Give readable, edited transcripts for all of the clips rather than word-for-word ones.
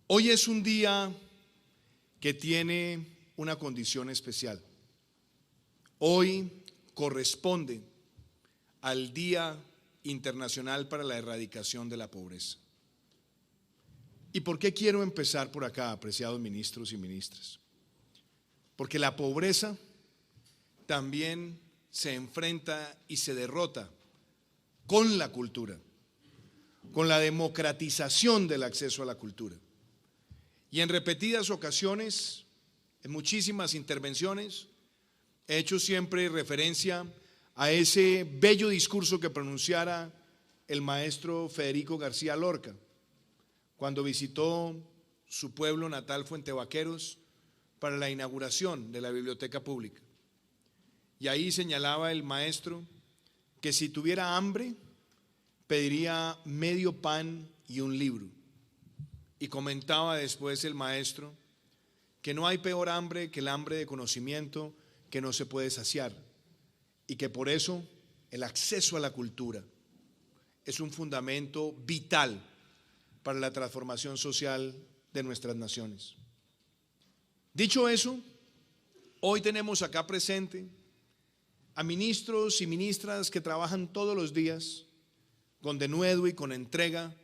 Hoy es un día que tiene una condición especial. Hoy corresponde al Día Internacional para la Erradicación de la Pobreza. ¿Y por qué quiero empezar por acá, apreciados ministros y ministras? Porque la pobreza también se enfrenta y se derrota con la cultura, con la democratización del acceso a la cultura. Y en repetidas ocasiones, en muchísimas intervenciones, he hecho siempre referencia a ese bello discurso que pronunciara el maestro Federico García Lorca cuando visitó su pueblo natal, Fuentevaqueros, para la inauguración de la biblioteca pública. Y ahí señalaba el maestro que si tuviera hambre, pediría medio pan y un libro. Y comentaba después el maestro que no hay peor hambre que el hambre de conocimiento que no se puede saciar, y que por eso el acceso a la cultura es un fundamento vital para la transformación social de nuestras naciones. Dicho eso, hoy tenemos acá presente a ministros y ministras que trabajan todos los días con denuedo y con entrega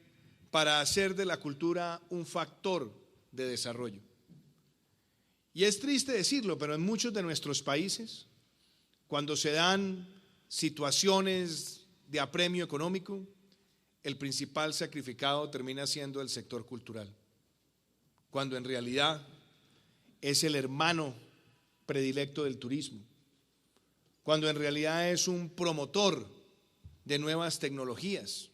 para hacer de la cultura un factor de desarrollo. Y es triste decirlo, pero en muchos de nuestros países, cuando se dan situaciones de apremio económico, el principal sacrificado termina siendo el sector cultural, cuando en realidad es el hermano predilecto del turismo, cuando en realidad es un promotor de nuevas tecnologías,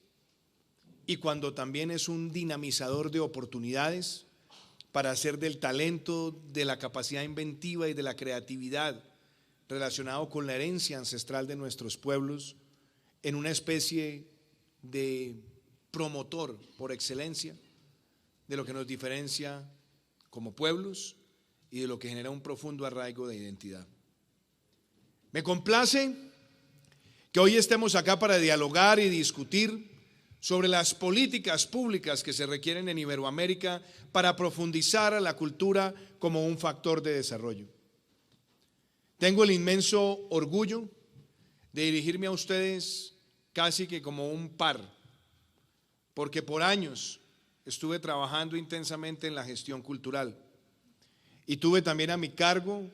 y cuando también es un dinamizador de oportunidades para hacer del talento, de la capacidad inventiva y de la creatividad relacionado con la herencia ancestral de nuestros pueblos en una especie de promotor por excelencia de lo que nos diferencia como pueblos y de lo que genera un profundo arraigo de identidad. Me complace que hoy estemos acá para dialogar y discutir sobre las políticas públicas que se requieren en Iberoamérica para profundizar a la cultura como un factor de desarrollo. Tengo el inmenso orgullo de dirigirme a ustedes casi que como un par, porque por años estuve trabajando intensamente en la gestión cultural y tuve también a mi cargo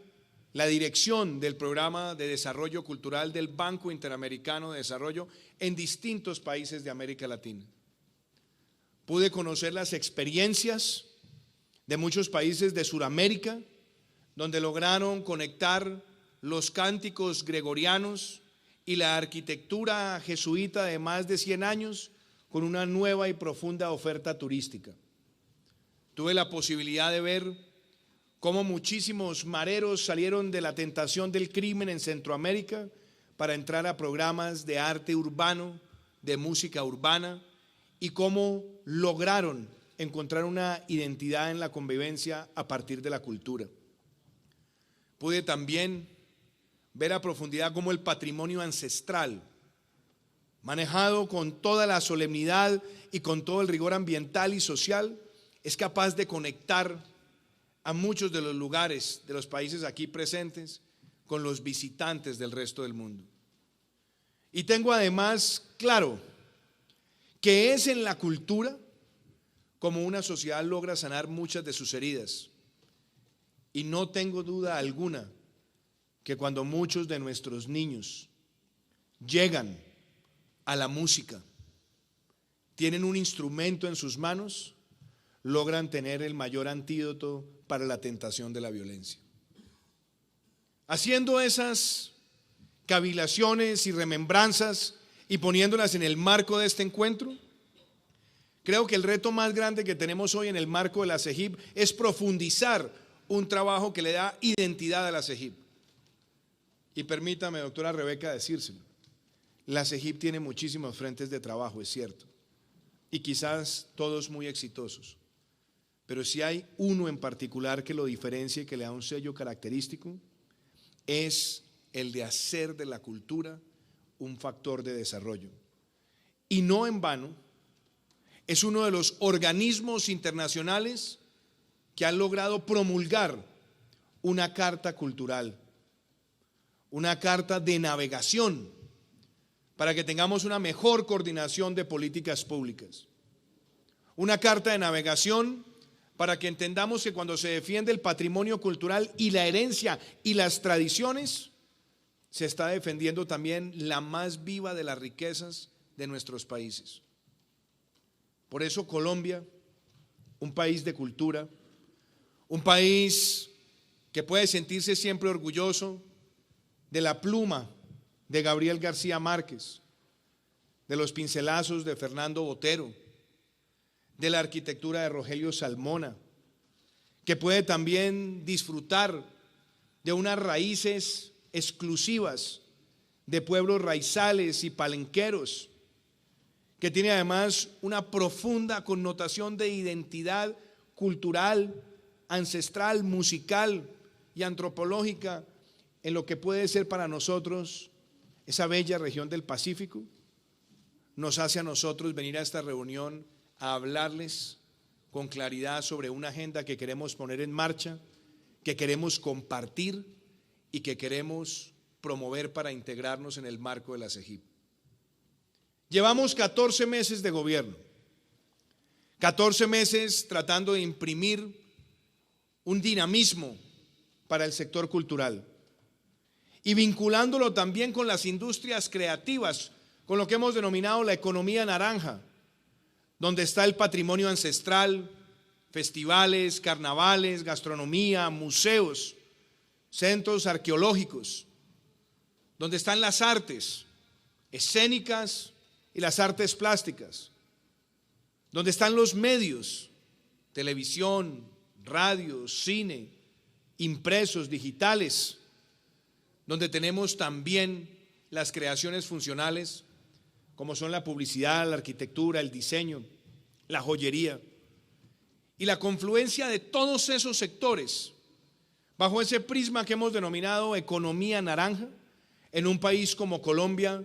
la dirección del programa de desarrollo cultural del Banco Interamericano de Desarrollo en distintos países de América Latina. Pude conocer las experiencias de muchos países de Sudamérica, donde lograron conectar los cánticos gregorianos y la arquitectura jesuita de más de 100 años con una nueva y profunda oferta turística. Tuve la posibilidad de ver cómo muchísimos mareros salieron de la tentación del crimen en Centroamérica para entrar a programas de arte urbano, de música urbana, y cómo lograron encontrar una identidad en la convivencia a partir de la cultura. Pude también ver a profundidad cómo el patrimonio ancestral, manejado con toda la solemnidad y con todo el rigor ambiental y social, es capaz de conectar a muchos de los lugares de los países aquí presentes con los visitantes del resto del mundo. Y tengo además claro que es en la cultura como una sociedad logra sanar muchas de sus heridas. Y no tengo duda alguna que cuando muchos de nuestros niños llegan a la música, tienen un instrumento en sus manos, logran tener el mayor antídoto para la tentación de la violencia. Haciendo esas cavilaciones y remembranzas y poniéndolas en el marco de este encuentro, creo que el reto más grande que tenemos hoy en el marco de la CEGIP es profundizar un trabajo que le da identidad a la CEGIP. Y permítame, doctora Rebeca, decírselo, la CEGIP tiene muchísimos frentes de trabajo, es cierto, y quizás todos muy exitosos. Pero si hay uno en particular que lo diferencia y que le da un sello característico, es el de hacer de la cultura un factor de desarrollo. Y no en vano, es uno de los organismos internacionales que han logrado promulgar una carta cultural, una carta de navegación para que tengamos una mejor coordinación de políticas públicas. Una carta de navegación para que entendamos que cuando se defiende el patrimonio cultural y la herencia y las tradiciones, se está defendiendo también la más viva de las riquezas de nuestros países. Por eso Colombia, un país de cultura, un país que puede sentirse siempre orgulloso de la pluma de Gabriel García Márquez, de los pincelazos de Fernando Botero, de la arquitectura de Rogelio Salmona, que puede también disfrutar de unas raíces exclusivas de pueblos raizales y palenqueros, que tiene además una profunda connotación de identidad cultural, ancestral, musical y antropológica en lo que puede ser para nosotros esa bella región del Pacífico. Nos hace a nosotros venir a esta reunión a hablarles con claridad sobre una agenda que queremos poner en marcha, que queremos compartir y que queremos promover para integrarnos en el marco de la CEGIP. Llevamos 14 meses de gobierno, 14 meses tratando de imprimir un dinamismo para el sector cultural y vinculándolo también con las industrias creativas, con lo que hemos denominado la economía naranja, donde está el patrimonio ancestral, festivales, carnavales, gastronomía, museos, centros arqueológicos, donde están las artes escénicas y las artes plásticas, donde están los medios, televisión, radio, cine, impresos, digitales, donde tenemos también las creaciones funcionales, como son la publicidad, la arquitectura, el diseño, la joyería, y la confluencia de todos esos sectores bajo ese prisma que hemos denominado economía naranja en un país como Colombia,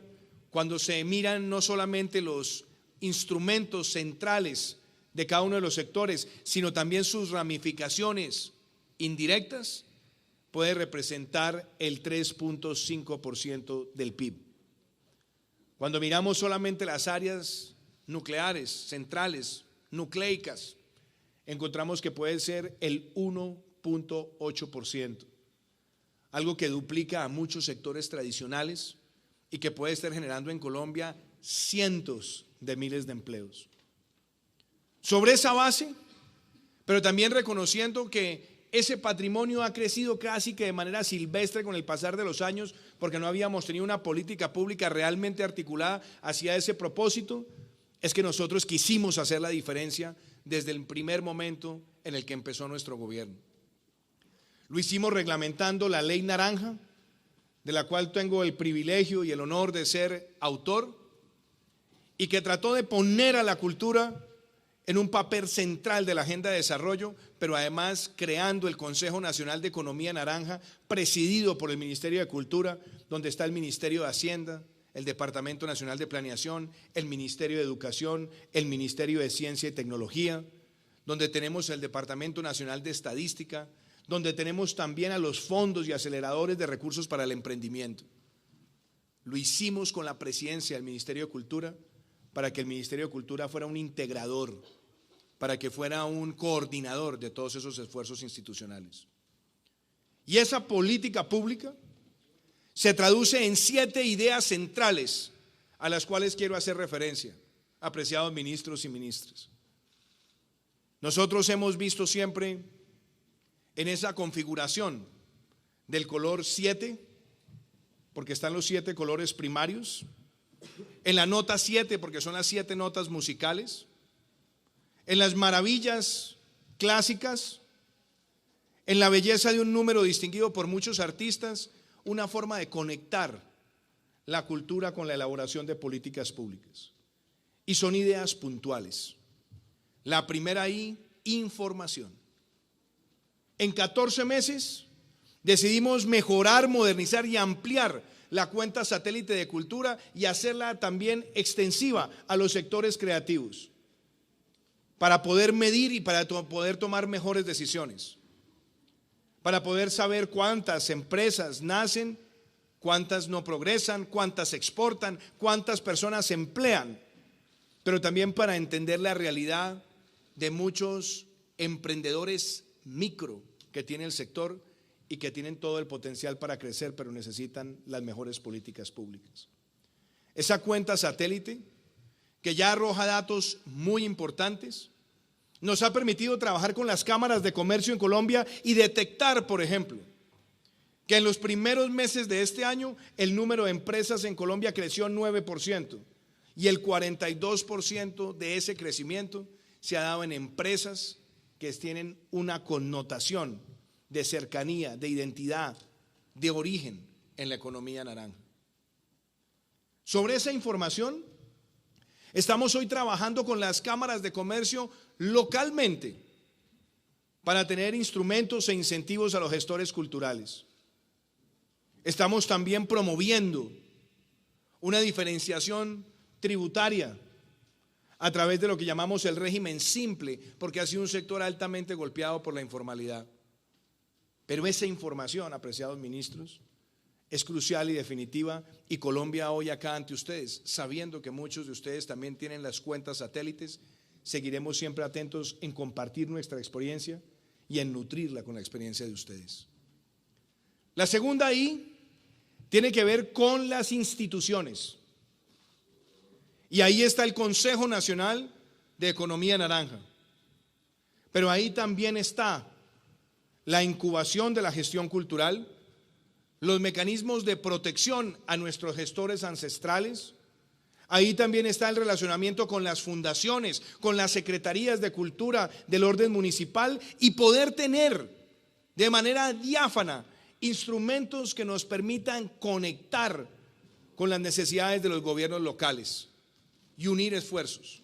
cuando se miran no solamente los instrumentos centrales de cada uno de los sectores, sino también sus ramificaciones indirectas, puede representar el 3.5% del PIB. Cuando miramos solamente las áreas nucleares, centrales, nucleicas, encontramos que puede ser el 1.8%, algo que duplica a muchos sectores tradicionales y que puede estar generando en Colombia cientos de miles de empleos. Sobre esa base, pero también reconociendo que ese patrimonio ha crecido casi que de manera silvestre con el pasar de los años, porque no habíamos tenido una política pública realmente articulada hacia ese propósito, es que nosotros quisimos hacer la diferencia desde el primer momento en el que empezó nuestro gobierno. Lo hicimos reglamentando la Ley Naranja, de la cual tengo el privilegio y el honor de ser autor, y que trató de poner a la cultura en un papel central de la agenda de desarrollo, pero además creando el Consejo Nacional de Economía Naranja, presidido por el Ministerio de Cultura, donde está el Ministerio de Hacienda, el Departamento Nacional de Planeación, el Ministerio de Educación, el Ministerio de Ciencia y Tecnología, donde tenemos el Departamento Nacional de Estadística, donde tenemos también a los fondos y aceleradores de recursos para el emprendimiento. Lo hicimos con la presidencia del Ministerio de Cultura para que el Ministerio de Cultura fuera un integrador, para que fuera un coordinador de todos esos esfuerzos institucionales. Y esa política pública se traduce en 7 ideas centrales a las cuales quiero hacer referencia, apreciados ministros y ministras. Nosotros hemos visto siempre en esa configuración del color 7, porque están los 7 colores primarios, en la nota 7, porque son las 7 notas musicales, en las maravillas clásicas, en la belleza de un número distinguido por muchos artistas, una forma de conectar la cultura con la elaboración de políticas públicas. Y son ideas puntuales. La primera ahí, información. En 14 meses Decidimos mejorar, modernizar y ampliar la cuenta satélite de cultura y hacerla también extensiva a los sectores creativos para poder medir y para poder tomar mejores decisiones, para poder saber cuántas empresas nacen, cuántas no progresan, cuántas exportan, cuántas personas se emplean, pero también para entender la realidad de muchos emprendedores micro que tiene el sector y que tienen todo el potencial para crecer, pero necesitan las mejores políticas públicas. Esa cuenta satélite, que ya arroja datos muy importantes, nos ha permitido trabajar con las cámaras de comercio en Colombia y detectar, por ejemplo, que en los primeros meses de este año el número de empresas en Colombia creció 9% y el 42% de ese crecimiento se ha dado en empresas que tienen una connotación de cercanía, de identidad, de origen en la economía naranja. Sobre esa información, estamos hoy trabajando con las cámaras de comercio localmente para tener instrumentos e incentivos a los gestores culturales. Estamos también promoviendo una diferenciación tributaria a través de lo que llamamos el régimen simple, porque ha sido un sector altamente golpeado por la informalidad. Pero esa información, apreciados ministros, es crucial y definitiva, y Colombia hoy acá ante ustedes, sabiendo que muchos de ustedes también tienen las cuentas satélites, seguiremos siempre atentos en compartir nuestra experiencia y en nutrirla con la experiencia de ustedes. La segunda I tiene que ver con las instituciones. Y ahí está el Consejo Nacional de Economía Naranja. Pero ahí también está la incubación de la gestión cultural, los mecanismos de protección a nuestros gestores ancestrales. Ahí también está el relacionamiento con las fundaciones, con las secretarías de cultura del orden municipal y poder tener de manera diáfana instrumentos que nos permitan conectar con las necesidades de los gobiernos locales y unir esfuerzos.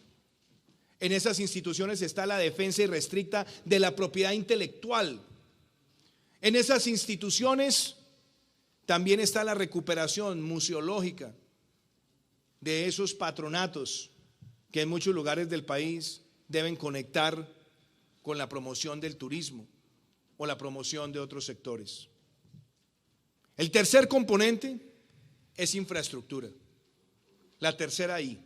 En esas instituciones está la defensa irrestricta de la propiedad intelectual. En esas instituciones también está la recuperación museológica de esos patronatos que en muchos lugares del país deben conectar con la promoción del turismo o la promoción de otros sectores. El tercer componente es infraestructura, la tercera I,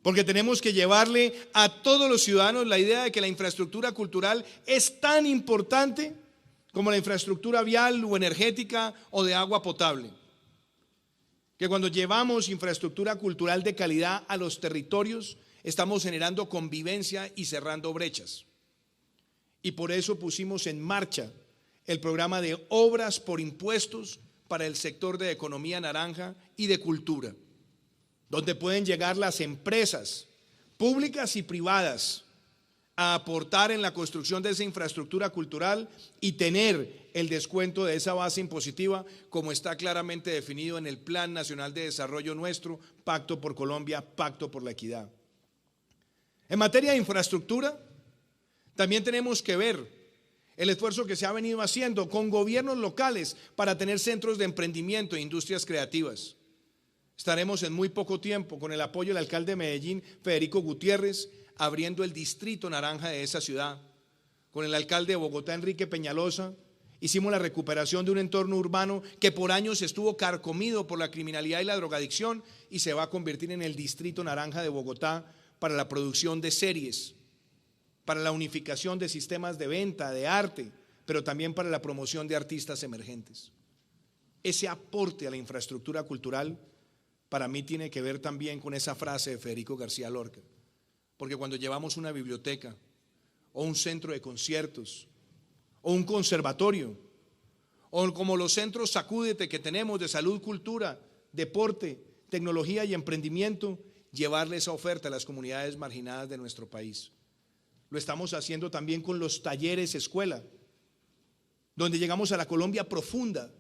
porque tenemos que llevarle a todos los ciudadanos la idea de que la infraestructura cultural es tan importante como la infraestructura vial o energética o de agua potable. Que cuando llevamos infraestructura cultural de calidad a los territorios, estamos generando convivencia y cerrando brechas. Y por eso pusimos en marcha el programa de obras por impuestos para el sector de economía naranja y de cultura, donde pueden llegar las empresas públicas y privadas a aportar en la construcción de esa infraestructura cultural y tener el descuento de esa base impositiva como está claramente definido en el Plan Nacional de Desarrollo nuestro, Pacto por Colombia, Pacto por la Equidad. En materia de infraestructura, también tenemos que ver el esfuerzo que se ha venido haciendo con gobiernos locales para tener centros de emprendimiento e industrias creativas. Estaremos en muy poco tiempo con el apoyo del alcalde de Medellín, Federico Gutiérrez, abriendo el distrito naranja de esa ciudad. Con el alcalde de Bogotá, Enrique Peñalosa, hicimos la recuperación de un entorno urbano que por años estuvo carcomido por la criminalidad y la drogadicción y se va a convertir en el distrito naranja de Bogotá para la producción de series, para la unificación de sistemas de venta, de arte, pero también para la promoción de artistas emergentes. Ese aporte a la infraestructura cultural para mí tiene que ver también con esa frase de Federico García Lorca, porque cuando llevamos una biblioteca o un centro de conciertos o un conservatorio o como los centros Sacúdete que tenemos de salud, cultura, deporte, tecnología y emprendimiento, llevarle esa oferta a las comunidades marginadas de nuestro país. Lo estamos haciendo también con los talleres escuela, donde llegamos a la Colombia profunda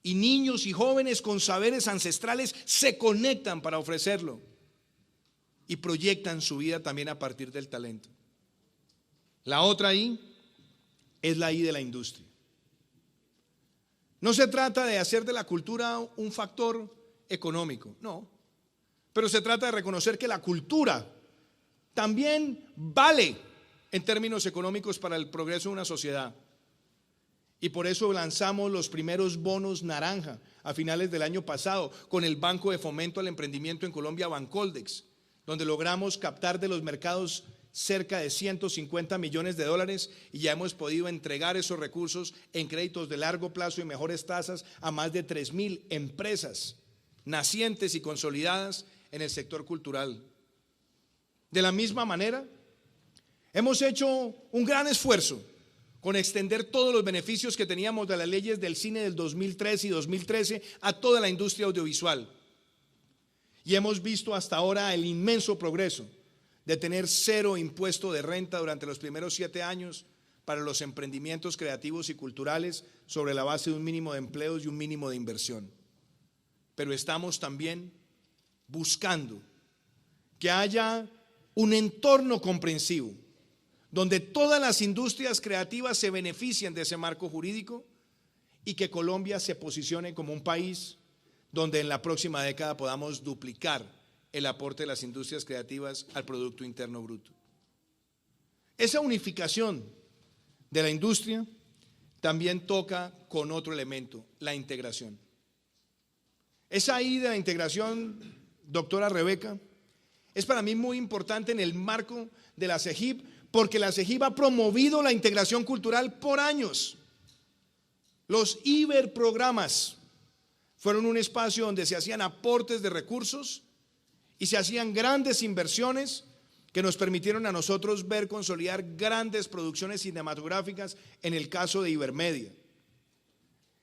y niños y jóvenes con saberes ancestrales se conectan para ofrecerlo y proyectan su vida también a partir del talento. La otra I es la I de la industria. No se trata de hacer de la cultura un factor económico, no, pero se trata de reconocer que la cultura también vale en términos económicos para el progreso de una sociedad. Y por eso lanzamos los primeros bonos naranja a finales del año pasado con el Banco de Fomento al Emprendimiento en Colombia, Bancoldex, donde logramos captar de los mercados cerca de 150 millones de dólares y ya hemos podido entregar esos recursos en créditos de largo plazo y mejores tasas a más de 3.000 empresas nacientes y consolidadas en el sector cultural. De la misma manera, hemos hecho un gran esfuerzo con extender todos los beneficios que teníamos de las leyes del cine del 2003 y 2013 a toda la industria audiovisual. Y hemos visto hasta ahora el inmenso progreso de tener 0 impuesto de renta durante los primeros 7 años para los emprendimientos creativos y culturales sobre la base de un mínimo de empleos y un mínimo de inversión. Pero estamos también buscando que haya un entorno comprensivo donde todas las industrias creativas se beneficien de ese marco jurídico y que Colombia se posicione como un país donde en la próxima década podamos duplicar el aporte de las industrias creativas al Producto Interno Bruto. Esa unificación de la industria también toca con otro elemento, la integración. Esa idea de la integración, doctora Rebeca, es para mí muy importante en el marco de la CEGIP, porque la CEGIP ha promovido la integración cultural por años. Los iberprogramas fueron un espacio donde se hacían aportes de recursos y se hacían grandes inversiones que nos permitieron a nosotros ver consolidar grandes producciones cinematográficas en el caso de Ibermedia,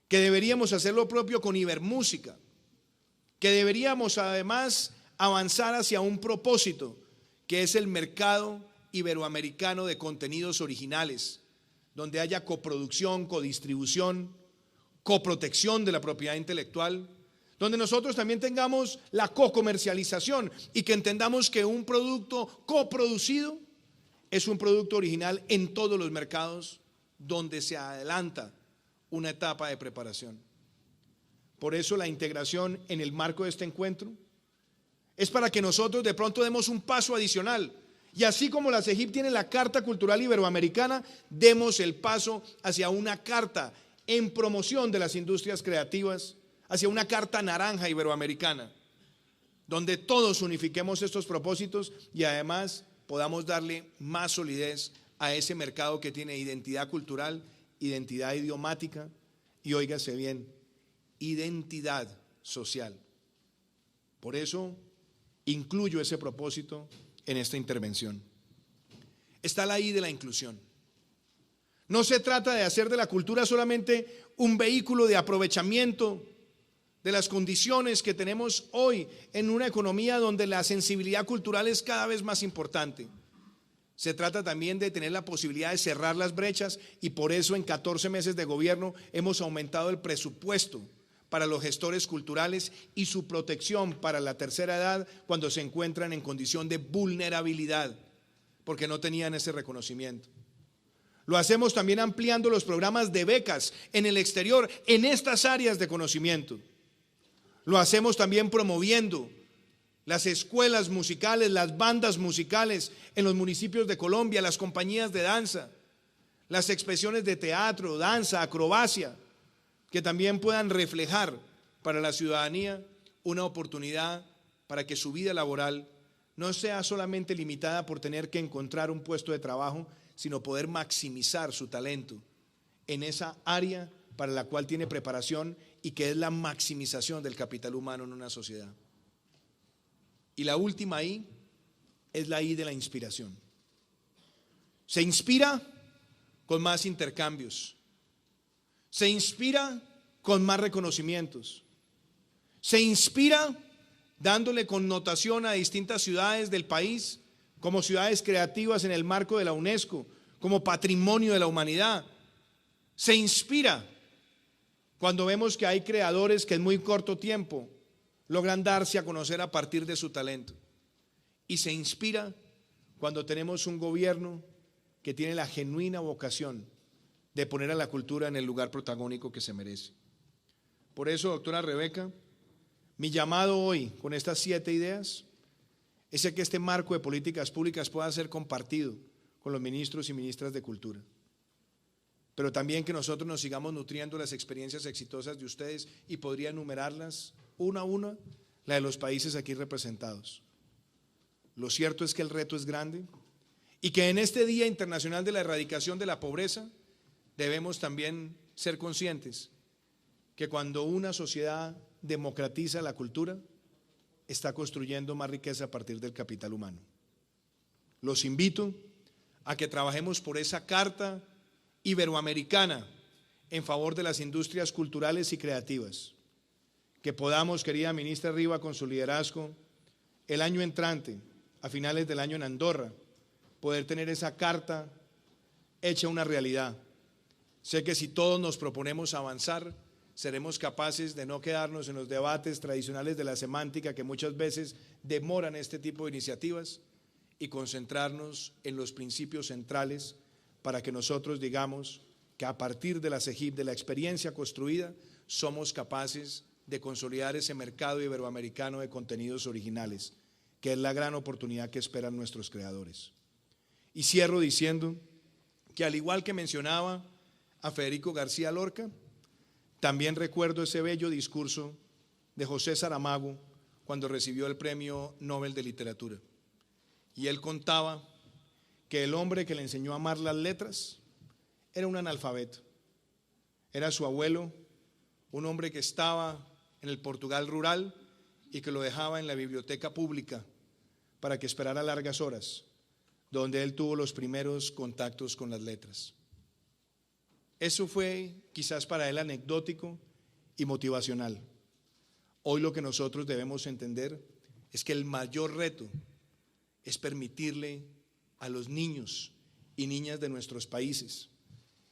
que deberíamos hacer lo propio con Ibermúsica, que deberíamos además avanzar hacia un propósito que es el mercado iberoamericano de contenidos originales, donde haya coproducción, codistribución, coprotección de la propiedad intelectual, donde nosotros también tengamos la cocomercialización y que entendamos que un producto coproducido es un producto original en todos los mercados donde se adelanta una etapa de preparación. Por eso la integración en el marco de este encuentro es para que nosotros de pronto demos un paso adicional. Y así como la CEGIP tiene la Carta Cultural Iberoamericana, demos el paso hacia una carta en promoción de las industrias creativas, hacia una carta naranja iberoamericana, donde todos unifiquemos estos propósitos y además podamos darle más solidez a ese mercado que tiene identidad cultural, identidad idiomática y, óigase bien, identidad social. Por eso incluyo ese propósito en esta intervención. Está la I de la inclusión. No se trata de hacer de la cultura solamente un vehículo de aprovechamiento de las condiciones que tenemos hoy en una economía donde la sensibilidad cultural es cada vez más importante. Se trata también de tener la posibilidad de cerrar las brechas y por eso en 14 meses de gobierno hemos aumentado el presupuesto para los gestores culturales y su protección para la tercera edad cuando se encuentran en condición de vulnerabilidad, porque no tenían ese reconocimiento. Lo hacemos también ampliando los programas de becas en el exterior, en estas áreas de conocimiento. Lo hacemos también promoviendo las escuelas musicales, las bandas musicales en los municipios de Colombia, las compañías de danza, las expresiones de teatro, danza, acrobacia, que también puedan reflejar para la ciudadanía una oportunidad para que su vida laboral no sea solamente limitada por tener que encontrar un puesto de trabajo, sino poder maximizar su talento en esa área para la cual tiene preparación y que es la maximización del capital humano en una sociedad. Y la última I es la I de la inspiración. Se inspira con más intercambios. Se inspira con más reconocimientos. Se inspira dándole connotación a distintas ciudades del país como ciudades creativas en el marco de la UNESCO, como patrimonio de la humanidad. Se inspira cuando vemos que hay creadores que en muy corto tiempo logran darse a conocer a partir de su talento. Y se inspira cuando tenemos un gobierno que tiene la genuina vocación de poner a la cultura en el lugar protagónico que se merece. Por eso, doctora Rebeca, mi llamado hoy con estas 7 ideas es que este marco de políticas públicas pueda ser compartido con los ministros y ministras de Cultura, pero también que nosotros nos sigamos nutriendo las experiencias exitosas de ustedes, y podría enumerarlas una a una, la de los países aquí representados. Lo cierto es que el reto es grande y que en este Día Internacional de la Erradicación de la Pobreza debemos también ser conscientes que cuando una sociedad democratiza la cultura, está construyendo más riqueza a partir del capital humano. Los invito a que trabajemos por esa Carta Iberoamericana en favor de las industrias culturales y creativas, que podamos, querida ministra Riva, con su liderazgo, el año entrante, a finales del año en Andorra, poder tener esa carta hecha una realidad. Sé que si todos nos proponemos avanzar, seremos capaces de no quedarnos en los debates tradicionales de la semántica que muchas veces demoran este tipo de iniciativas, y concentrarnos en los principios centrales para que nosotros digamos que a partir de la CEGIP, de la experiencia construida, somos capaces de consolidar ese mercado iberoamericano de contenidos originales, que es la gran oportunidad que esperan nuestros creadores. Y cierro diciendo que, al igual que mencionaba a Federico García Lorca, también recuerdo ese bello discurso de José Saramago cuando recibió el Premio Nobel de Literatura. Y él contaba que el hombre que le enseñó a amar las letras era un analfabeto. Era su abuelo, un hombre que estaba en el Portugal rural y que lo dejaba en la biblioteca pública para que esperara largas horas, donde él tuvo los primeros contactos con las letras. Eso fue quizás para él anecdótico y motivacional. Hoy lo que nosotros debemos entender es que el mayor reto es permitirle a los niños y niñas de nuestros países,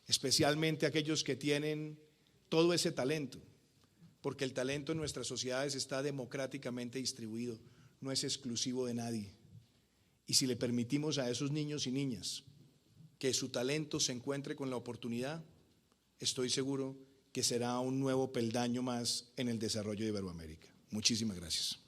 especialmente aquellos que tienen todo ese talento, porque el talento en nuestras sociedades está democráticamente distribuido, no es exclusivo de nadie. Y si le permitimos a esos niños y niñas que su talento se encuentre con la oportunidad, estoy seguro que será un nuevo peldaño más en el desarrollo de Iberoamérica. Muchísimas gracias.